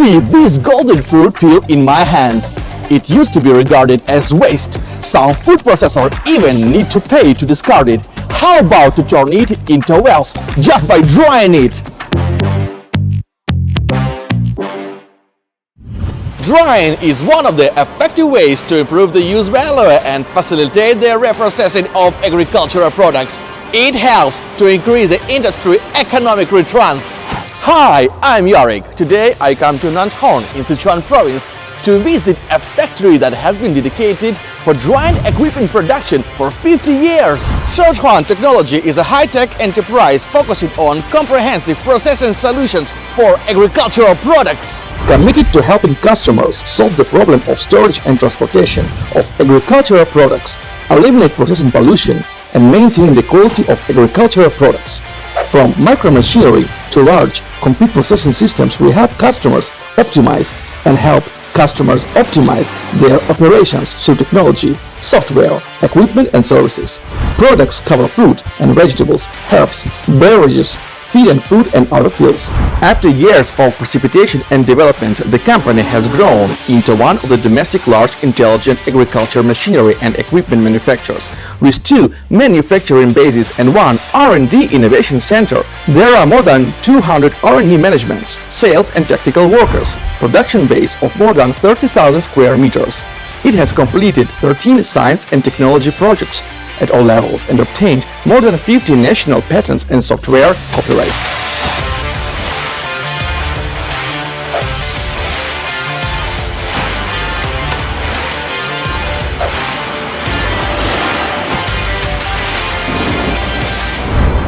See this golden fruit peel in my hand. It used to be regarded as waste. Some food processors even need to pay to discard it. How about to turn it into wealth just by drying it? Drying is one of the effective ways to improve the use value and facilitate the reprocessing of agricultural products. It helps to increase the industry economic returns. Hi, I'm Yarik. Today I come to Nanchon in Sichuan province to visit a factory that has been dedicated for drying equipment production for 50 years. Sichuan Technology is a high-tech enterprise focusing on comprehensive processing solutions for agricultural products. Committed to helping customers solve the problem of storage and transportation of agricultural products, eliminate processing pollution, and maintain the quality of agricultural products. From micromachinery to large, complete processing systems, we help customers optimize and help customers optimize their operations through technology, software, equipment and services. Products cover fruit and vegetables, herbs, beverages, feed and food and other fields. After years of precipitation and development, the company has grown into one of the domestic large intelligent agriculture machinery and equipment manufacturers. With 2 manufacturing bases and 1 R&D innovation center, there are more than 200 R&D managements, sales and technical workers, production base of more than 30,000 square meters. It has completed 13 science and technology projects at all levels and obtained more than 50 national patents and software copyrights.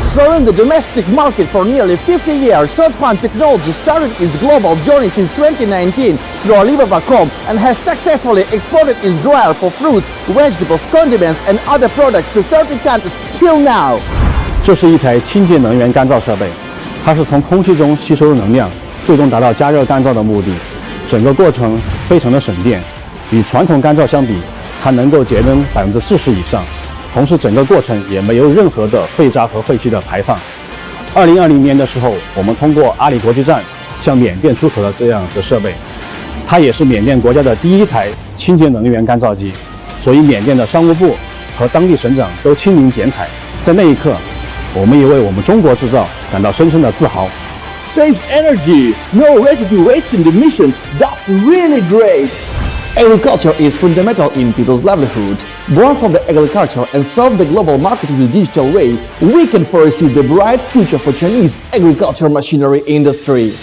Serving the domestic market for nearly 50 years, Sichuan Technology started its global journey since 2019 through Alibaba.com and has successfully exported its dryer for fruits, vegetables, condiments and other products to 30 countries till now. 这是一台清洁能源干燥设备，它是从空气中吸收能量，最终达到加热干燥的目的。整个过程非常的省电，与传统干燥相比，它能够节能40%以上。 同时，整个过程也没有任何的废渣和废气的排放。2020年的时候，我们通过阿里国际站向缅甸出口了这样的设备，它也是缅甸国家的第一台清洁能源干燥机，所以缅甸的商务部和当地省长都亲临剪彩。在那一刻，我们也为我们中国制造感到深深的自豪。Saves energy, no residue waste and emissions. That's really great. Agriculture is fundamental in people's livelihood. Born from the agriculture and serve the global market in a digital way, we can foresee the bright future for Chinese agriculture machinery industry.